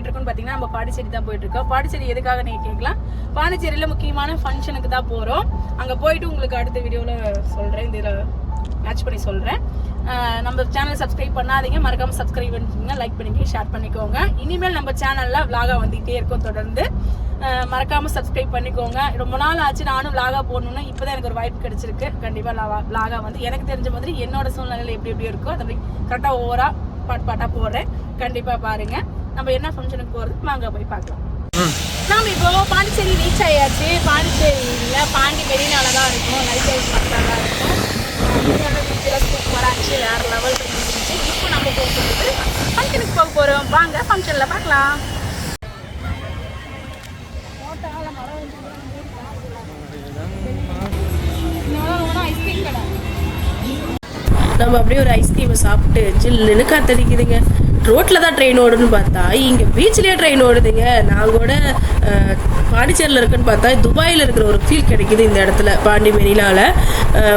போயிட்டு இருக்கோம்னு பார்த்தீங்கன்னா நம்ம பாண்டிச்சேரி தான் போயிட்டு இருக்கோம். பாண்டிச்சேரி எதுக்காக நீங்க கேட்கலாம், பாண்டிச்சேரியில் முக்கியமான ஃபங்க்ஷனுக்கு தான் போகிறோம். அங்கே போயிட்டு உங்களுக்கு அடுத்த வீடியோவில் சொல்கிறேன், இதில் மேட்ச் பண்ணி சொல்கிறேன். நம்ம சேனலை சப்ஸ்கிரைப் பண்ணாதீங்க, மறக்காமல் சப்ஸ்கிரைப் பண்ணிக்கோங்க, லைக் பண்ணிக்கோங்க, ஷேர் பண்ணிக்கோங்க. இனிமேல் நம்ம சேனலில் விலாகாக வந்துகிட்டே இருக்கும் தொடர்ந்து. மறக்காமல் சப்ஸ்கிரைப் பண்ணிக்கோங்க. ரொம்ப நாள் ஆச்சு நானும் விலாகாக போடணுன்னு, இப்போ தான் எனக்கு ஒரு வாய்ப்பு கிடைச்சிருக்கு. கண்டிப்பாக விலாகாக வந்து எனக்கு தெரிஞ்ச மாதிரி என்னோட சூழ்நிலையில் எப்படி எப்படி இருக்கோ அதை கரெக்டாக ஓவராக பாட்டாக போடுறேன். கண்டிப்பாக பாருங்கள். நம்ம என்ன ஃபங்க்ஷனுக்கு போகிறது வாங்க போய் பார்க்கலாம். நாம் இப்போ பாண்டிச்சேரி ரீச் ஆயாச்சு. பாண்டிச்சேரியில் பாண்டி மெரினால தான் இருக்கும், லைட் ஹவுஸ் பக்கத்தில் தான் இருக்கும். சூப்பராச்சு, வேறு லெவல் இருந்துச்சு. இப்போ நம்ம போகும்போது ஃபங்க்ஷனுக்கு போக போகிறோம். வாங்க ஃபங்க்ஷனில் பார்க்கலாம். ஐஸ்கிரீம் கடை. நம்ம அப்படியே ஒரு ஐஸ்கிரீமை சாப்பிட்டு ஜில்லுன்னு காத்தடிக்குதுங்க. ரோட்டில் தான் ட்ரெயின் ஓடுன்னு பார்த்தா இங்கே பீச்லேயே ட்ரெயின் ஓடுதுங்க. நான் கூட பாண்டிச்சேரியில் இருக்குன்னு பார்த்தா துபாயில் இருக்கிற ஒரு ஃபீல் கிடைக்குது இந்த இடத்துல பாண்டி மெரினாவில்.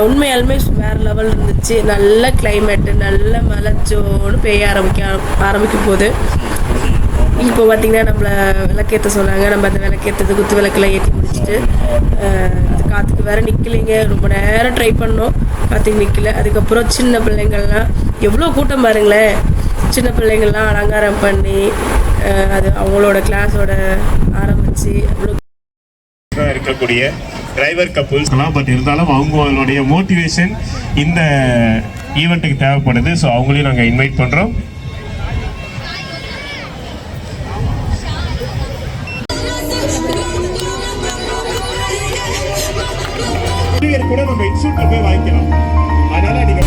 உண்மையாலுமே வேறு லெவல் இருந்துச்சு. நல்ல கிளைமேட்டு, நல்ல மலைச்சோன்னு பெய்ய ஆரம்பிக்கும் போது இப்போ பார்த்திங்கன்னா நம்மளை விளக்கேற்ற சொன்னாங்க. நம்ம அந்த விளக்கேற்றது குத்து விளக்கெல்லாம் ஏற்றி முடிச்சுட்டு அது காற்றுக்கு வேறு நிற்கலைங்க. ரொம்ப நேரம் ட்ரை பண்ணோம், காற்றுக்கு நிற்கல. அதுக்கப்புறம் சின்ன பிள்ளைங்கள்லாம் எவ்வளோ கூட்டம் பாருங்களேன். சின்ன பிள்ளைங்கள்லாம் அலங்காரம் பண்ணி அது அவங்களோட கிளாஸோட ஆரம்பித்து அவ்வளோ இருக்கக்கூடிய டிரைவர் கப்புள்ஸ்லாம். பட் இருந்தாலும் அவங்களுடைய மோட்டிவேஷன் இந்த ஈவெண்ட்டுக்கு தேவைப்படுது. ஸோ அவங்களையும் நாங்கள் இன்வைட் பண்ணுறோம். கூட நம்ம இன்ஸ்டியூட்ல போய் வாங்கிக்கலாம். அதனால நீங்க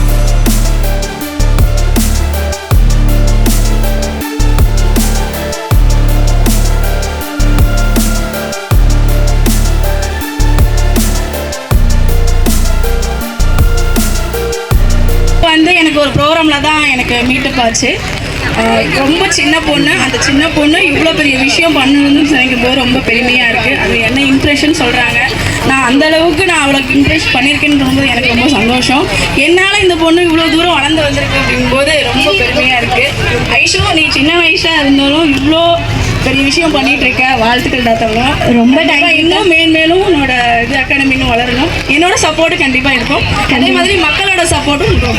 வந்து எனக்கு ஒரு ப்ரோக்ராமில் தான் எனக்கு மீட்டப் ஆச்சு. ரொம்ப சின்ன பொண்ணு, அந்த சின்ன பொண்ணு இவ்வளோ பெரிய விஷயம் பண்ணணும்னு நினைக்கும் போது ரொம்ப பெருமையாக இருக்குது. அது என்ன இம்ப்ரெஷன் சொல்கிறாங்க, நான் அந்தளவுக்கு நான் அவளுக்கு இம்ப்ரெஸ் பண்ணியிருக்கேன்றது எனக்கு ரொம்ப சந்தோஷம். என்னால் இந்த பொண்ணு இவ்வளோ தூரம் வளர்ந்து வந்திருக்கு அப்படிங்கும்போது ரொம்ப பெருமையாக இருக்குது. ஐஷு, நீ சின்ன வயசாக இருந்தாலும் இவ்வளோ பெரிய விஷயம் பண்ணிட்டு இருக்க, வாழ்த்துக்கள் டாத்தவங்க. ரொம்ப இன்னும் மேலும் உன்னோட இது அகாடமி இன்னும் வளரணும். என்னோட சப்போர்ட்டு கண்டிப்பாக இருக்கும். அதே மாதிரி மக்களோட சப்போர்ட்டும் இருக்கும்.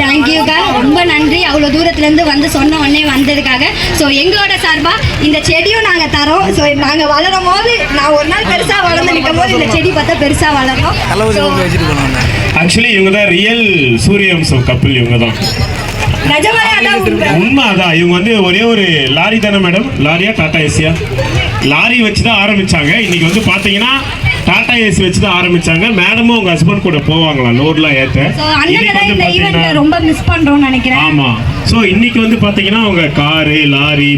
தேங்க்யூக்கா, ரொம்ப நன்றி அவ்வளோ தூரத்துலேருந்து வந்து சொன்ன உடனே வந்ததுக்காக. ஸோ எங்களோட சார்பாக இந்த செடியும் நாங்கள் தரோம். ஸோ நாங்கள் வளரும் போது, நான் ஒரு நாள் பெருசாக வளர்ந்து நிற்கும் போது இந்த செடி பார்த்தா பெருசாக வளரும். ஆக்சுவலி இவங்க தான் ரியல் சூரியவம்சம் கப்பல். இவங்க தான் உண்மை. அதான் இவங்க வந்து ஒரே ஒரு லாரி தானே மேடம்? லாரியா டாடா ஏசியா? லாரி வச்சு தான் ஆரம்பிச்சாங்க. இன்னைக்கு வந்து பாத்தீங்கன்னா டாடா ஏசி வச்சு தான் ஆரம்பிச்சாங்க. மேடமும் அவங்க ஹஸ்பண்ட் கூட போவாங்களா லோட்லாம் ஏத்த. ரொம்ப மிஸ் பண்றோம் நினைக்கிறேன். ஆமா. சோ இன்னைக்கு வந்து பாத்தீங்கன்னா அவங்க car, lorry.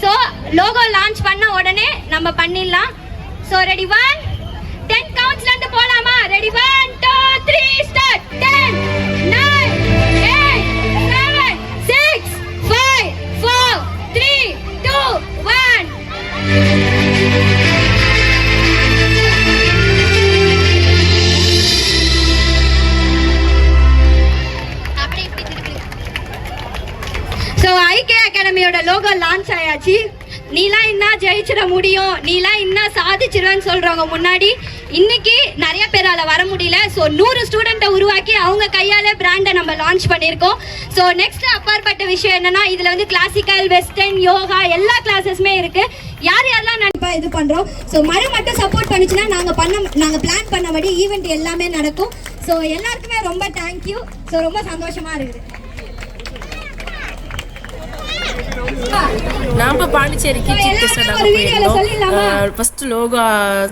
So logo launch பண்ண உடனே நம்ம பண்ணிடலாம். சோ ரெடி 1 10 கவுண்ட்ஸ்ல இருந்து போலாமா? Ready 1 2 3 start. 10 9 8 7 6 5 4 3 2 1. So ஐகே அகாடமியோட logo launch ஆயாச்சு. நீலாம் இன்னும் ஜெயிச்சிட முடியும், நீலாம் இன்னும் சாதிச்சிருவேன்னு சொல்றவங்க முன்னாடி இன்னைக்கு நிறைய பேரால வர முடியல. ஸோ 100 ஸ்டூடெண்ட்டை உருவாக்கி அவங்க கையால பிராண்டை நம்ம லான்ச் பண்ணியிருக்கோம். ஸோ நெக்ஸ்ட் அப்பாற்பட்ட விஷயம் என்னன்னா, இதுல வந்து கிளாசிக்கல், வெஸ்டர்ன், யோகா எல்லா கிளாஸஸுமே இருக்கு. யார் யாரெல்லாம் நினைப்பா இது பண்றோம். ஸோ மழை மட்டும் சப்போர்ட் பண்ணிச்சுன்னா நாங்க பிளான் பண்ணபடி ஈவெண்ட் எல்லாமே நடக்கும். ஸோ எல்லாருக்குமே ரொம்ப தேங்க்யூ. ஸோ ரொம்ப சந்தோஷமா இருக்குது. நாம் பாண்டிச்சேரிக்கு சீஃப் கெஸ்ட்டாக நாங்கள் போயிருந்தோம். ஃபஸ்ட்டு லோகோ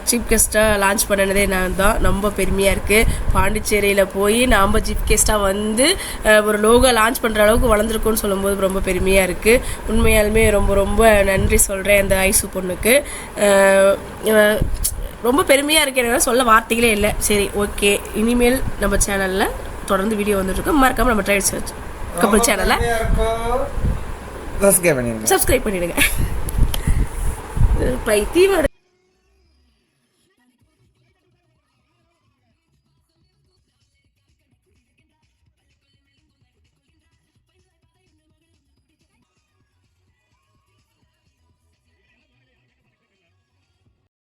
சீஃப் கெஸ்ட்டாக லான்ச் பண்ணினதே நான் தான். ரொம்ப பெருமையாக இருக்குது. பாண்டிச்சேரியில் போய் நாம் சீஃப் கெஸ்ட்டாக வந்து ஒரு லோகோ லான்ச் பண்ணுற அளவுக்கு வளர்ந்துருக்கோன்னு சொல்லும்போது ரொம்ப பெருமையாக இருக்குது. உண்மையாலுமே ரொம்ப ரொம்ப நன்றி சொல்கிறேன் அந்த ஐசு பொண்ணுக்கு. ரொம்ப பெருமையாக இருக்குது. எனக்கு சொல்ல வார்த்தைகளே இல்லை. சரி, ஓகே, இனிமேல் நம்ம சேனலில் தொடர்ந்து வீடியோ வந்துட்டுருக்கோம். மறக்காமல் நம்ம ட்ரைவ் சர்ச் கப்பல் சேனலை சப்ஸ்கிரைப் பண்ணிடுங்க. பைத்தியம்.